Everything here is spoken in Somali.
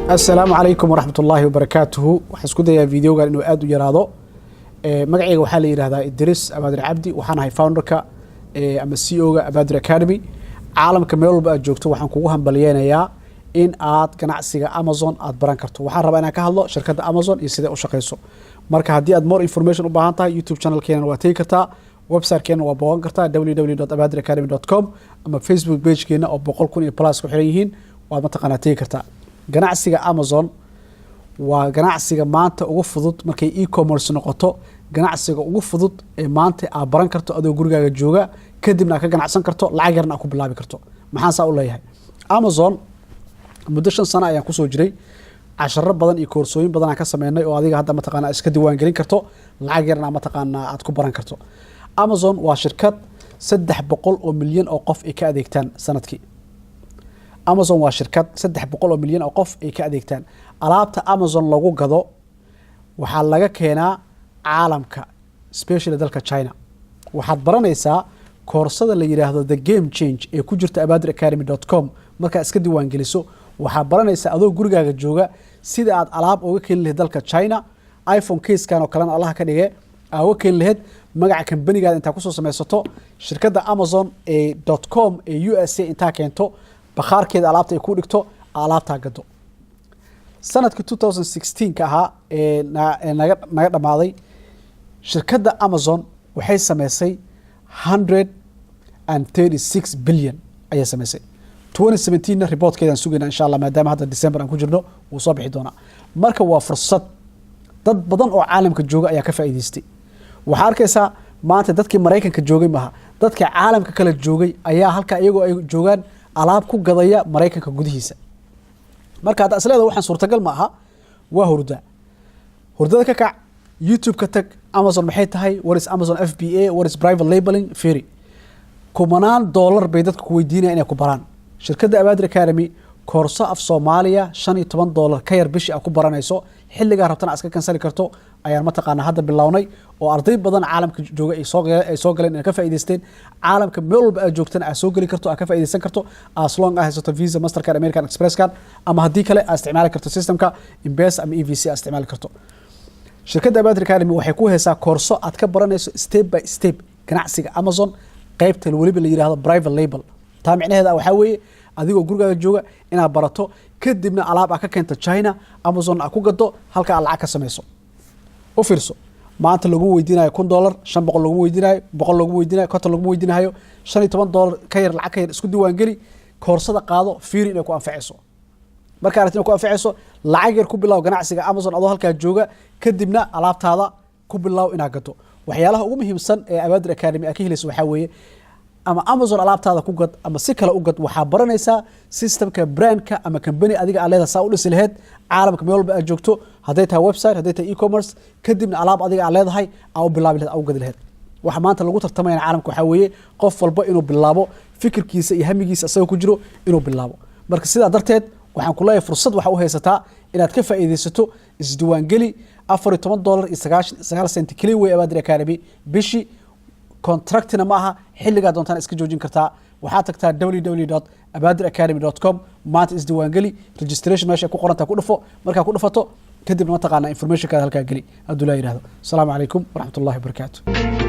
السلام عليكم ورحمة الله وبركاته. وحسكو دايا فيديو قال إنه آدو يرادو مقعيق وحالي يرادا إدريس أبادر عبدي وحانا هاي فاوندركا أما السي او أبادر أكاديمي عالم كميول بقى جوجتو وحان كوغوهان بليانا يا إن آد كنعسيغا أمازون آد بران كرتو وحان ربانا كهالو شركة أمازون يسيدا وشاقيسو مركا هدي آد مور انفورميشن وباهانتا يوتيوب channel كينا واتي كرتا ويب سايت كينا وبوان كرتا www.abadiracademy.com أما فيسبوك بيج كينا أو بقول كوني بلاس كوحيريهين ومتقنا تي كرتا ganacsiga Amazon waa ganacsiga maanta ugu fudud markay e-commerce noqoto ganacsiga ugu fudud ee maanta aad baran karto adoo gurigaaga jooga kadibna ka ganacsan karto lacag yarna ku bilaabi karto maxaan saa u leeyahay Amazon muddo 5 sano ayaan ku soo jiray casharo badan iyo koorsooyin badan aan ka sameynay oo adiga hadda mataqaana iska diiwaan gelin karto lacag yarna mataqaana aad ku baran karto Amazon waa shirkad 300 milyan oo qof ay ka adeegtaan sanadkii Amazon waa shirkad 300 milyan oo qof ay ka adeegtaan alaabta Amazon lagu gado waxa laga keenaa caalamka especially dalka China waxaad baranaysaa koorsada la yiraahdo The Game Change ee ku jirta abadiracademy.com marka iska diiwaan geliso waxaad baranaysaa adoo gurigaaga jooga sida aad alaab uga keen lahayd dalka China iPhone case kan oo kale Allah ka dhigay uga keen lahayd magaca company-gaada inta ku soo samaysato shirkadda Amazon ee .com ee USA inta keento bakhaarkeeda alaabta ay ku dhigto alaabta gado sanadka 2016 ka ahaa naga dhamaaday shirkadda Amazon waxay sameysay 136 billion ayay sameysay 2017 na reportkeedan sugayna insha Allah maadaama hadda December aan ku jirno uu soo bixi doona marka waa fursad dad badan oo caalamka jooga ayaa ka faa'iideystay waxa arkaysaa maanta dadkii Mareykanka joogay maaha dadka caalamka kala joogay ayaa halka iyagoo ay joogaan alaab ku gadaya Mareykanka gudihiisa marka hada asleeda waxaan suurtagal ma aha waa hurdada ka kac YouTube ka tag Amazon maxay tahay what is Amazon FBA what is private labeling free kumanaan dollar bay dadku weydiinayaan inay ku baraan shirkadda Abadir Academy koorso af Soomaaliya $15 ka yar bishii ku baranayso xilliga rabtana aska kansali karto ayaan mataqaana hadda bilownay oo arday badan caalamka jooga ay soo galeen in ka faa'iideysteen caalamka meel walba aad joogtana aad soo gali karto aad ka faa'iideysan karto as long as haysato Visa Mastercard American Express card ama haddii kale aad isticmaali karto systemka M-Pesa ama EVC aad isticmaali karto shirkadda Abadir Academy waxay ku haysaa koorso aad ka baranayso step by step ganacsiga Amazon qaybta waliba la yiraahdo private label taa micnaheedu waxa weeye adigoo gurigaaga jooga inaad barato kadibna alaab ka keento China Amazon ku gado halka lacag ka sameeyso u fiirso maanta lagu weydiinayo $1 $500 lagu weydiinayo $100 lagu weydiinayo $100 lagu weydiinayo $15 ka yar lacag ka yar isku diiwaan gali koorsada qaado fiir inay ku anfacayso marka aad ku anfacayso lacag yar ku bilow ganacsiga Amazon adoo halka jooga kadibna alaabtaada ku bilow inaad gato waxyaalaha ugu muhiimsan ee Abadir Academy ka helayso waxa weeye ama Amazon alaabtaada ku gad ama si kale u gad waxa baranaysaa systemka brandka ama company adiga aleeda saa u dhisi lahayd caalamka meel walba aad joogto haday tahay website haday tahay e-commerce kadibna alaab adiga aleedahay aad bilaabi lahayd aad gad lahayd waxa maanta lagu tartamayna caalamka waxa weeye qof walba inuu bilaabo fikirkiisa iyo hamigiisa asagoo ku jiro inuu bilaabo marka sidaa darteed waxaan ku leeyahay fursad waxa u haysataa inaad ka faa'iideysato isdiiwaan gali $14.99 kaliya way Abadir Academy bishi contractina maaha xilliga doontaan iska joojin kartaa waxa tagtaa www.abadiracademy.com maanta isdiiwaan gali registration meesha ku qoranta ku dhufo marka ku dhufato kadib ma taqaana information ka halka gali haduu la yiraahdo assalamu alaykum wa rahmatullahi wa barakatuh